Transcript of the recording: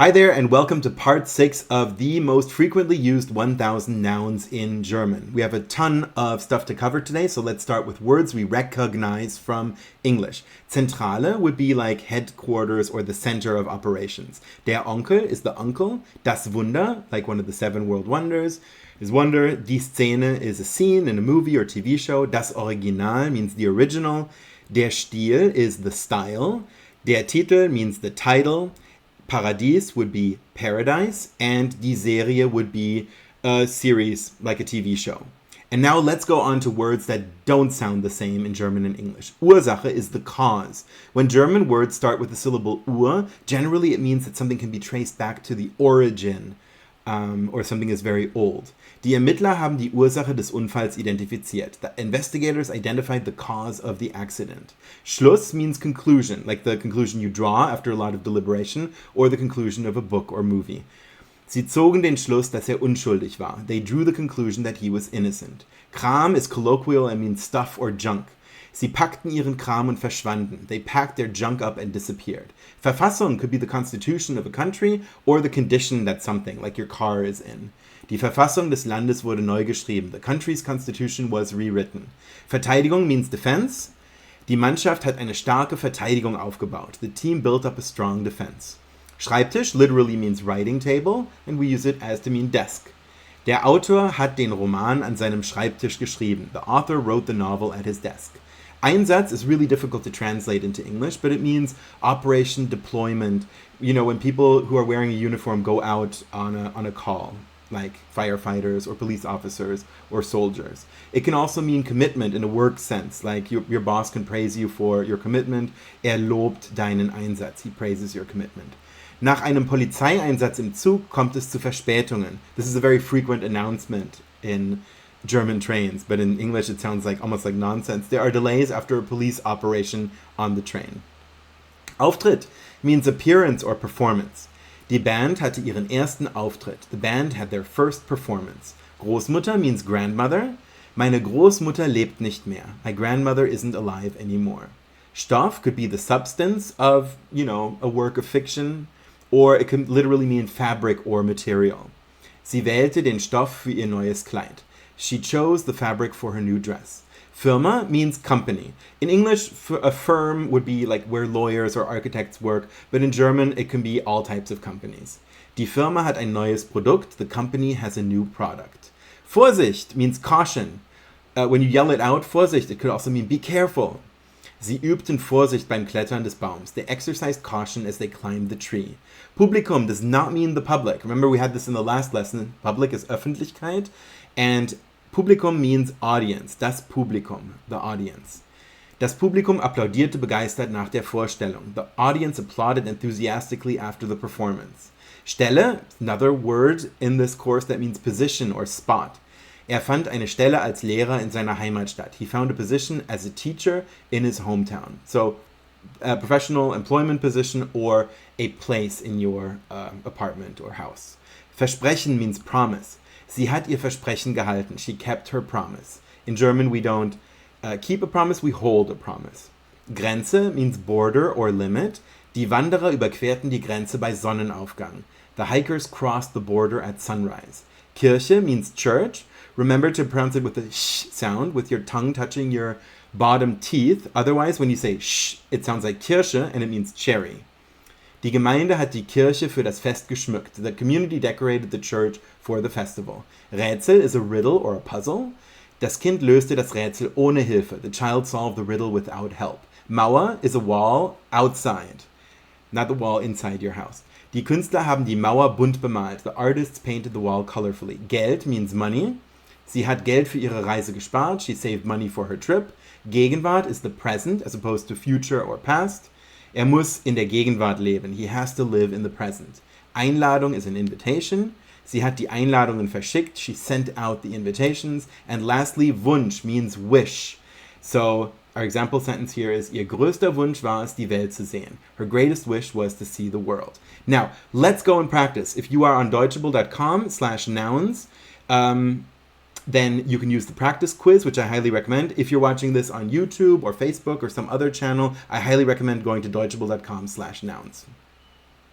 Hi there, and welcome to part 6 of the most frequently used 1000 nouns in German. We have a ton of stuff to cover today, so let's start with words we recognize from English. Zentrale would be like headquarters or the center of operations. Der Onkel is the uncle. Das Wunder, like one of the 7 world wonders, is wonder. Die Szene is a scene in a movie or TV show. Das Original means the original. Der Stil is the style. Der Titel means the title. Paradies would be paradise, and die Serie would be a series, like a TV show. And now let's go on to words that don't sound the same in German and English. Ursache is the cause. When German words start with the syllable ur, generally it means that something can be traced back to the origin, or something is very old. Die Ermittler haben die Ursache des Unfalls identifiziert. The investigators identified the cause of the accident. Schluss means conclusion, like the conclusion you draw after a lot of deliberation, or the conclusion of a book or movie. Sie zogen den Schluss, dass unschuldig war. They drew the conclusion that he was innocent. Kram is colloquial and means stuff or junk. Sie packten ihren Kram und verschwanden. They packed their junk up and disappeared. Verfassung could be the constitution of a country or the condition that something, like your car, is in. Die Verfassung des Landes wurde neu geschrieben. The country's constitution was rewritten. Verteidigung means defense. Die Mannschaft hat eine starke Verteidigung aufgebaut. The team built up a strong defense. Schreibtisch literally means writing table, and we use it as to mean desk. Der Autor hat den Roman an seinem Schreibtisch geschrieben. The author wrote the novel at his desk. Einsatz is really difficult to translate into English, but it means operation, deployment. You know, when people who are wearing a uniform go out on a call, like firefighters or police officers or soldiers. It can also mean commitment in a work sense, like your boss can praise you for your commitment. Lobt deinen Einsatz. He praises your commitment. Nach einem Polizeieinsatz im Zug kommt es zu Verspätungen. This is a very frequent announcement in German trains, but in English it sounds like almost like nonsense. There are delays after a police operation on the train. Auftritt means appearance or performance. Die Band hatte ihren ersten Auftritt. The band had their first performance. Grossmutter means grandmother. Meine Großmutter lebt nicht mehr. My grandmother isn't alive anymore. Stoff could be the substance of, a work of fiction, or it can literally mean fabric or material. Sie wählte den Stoff für ihr neues Kleid. She chose the fabric for her new dress. Firma means company. In English, a firm would be like where lawyers or architects work, but in German, it can be all types of companies. Die Firma hat ein neues Produkt. The company has a new product. Vorsicht means caution. When you yell it out, Vorsicht, it could also mean be careful. Sie übten Vorsicht beim Klettern des Baums. They exercised caution as they climbed the tree. Publikum does not mean the public. Remember, we had this in the last lesson. Public is Öffentlichkeit, and Publikum means audience. Das Publikum, the audience. Das Publikum applaudierte begeistert nach der Vorstellung. The audience applauded enthusiastically after the performance. Stelle, another word in this course that means position or spot. Fand eine Stelle als Lehrer in seiner Heimatstadt. He found a position as a teacher in his hometown. So, a professional employment position or a place in your apartment or house. Versprechen means promise. Sie hat ihr Versprechen gehalten. She kept her promise. In German, we don't keep a promise, we hold a promise. Grenze means border or limit. Die Wanderer überquerten die Grenze bei Sonnenaufgang. The hikers crossed the border at sunrise. Kirche means church. Remember to pronounce it with the sh sound, with your tongue touching your bottom teeth. Otherwise, when you say sh, it sounds like Kirche, and it means cherry. Die Gemeinde hat die Kirche für das Fest geschmückt. The community decorated the church for the festival. Rätsel is a riddle or a puzzle. Das Kind löste das Rätsel ohne Hilfe. The child solved the riddle without help. Mauer is a wall outside, not the wall inside your house. Die Künstler haben die Mauer bunt bemalt. The artists painted the wall colorfully. Geld means money. Sie hat Geld für ihre Reise gespart. She saved money for her trip. Gegenwart is the present as opposed to future or past. Muss in der Gegenwart leben. He has to live in the present. Einladung is an invitation. Sie hat die Einladungen verschickt. She sent out the invitations. And lastly, Wunsch means wish. So our example sentence here is, ihr größter Wunsch war es, die Welt zu sehen. Her greatest wish was to see the world. Now, let's go and practice. If you are on deutschable.com/nouns, then you can use the practice quiz, which I highly recommend. If you're watching this on YouTube or Facebook or some other channel, I highly recommend going to deutschable.com/nouns.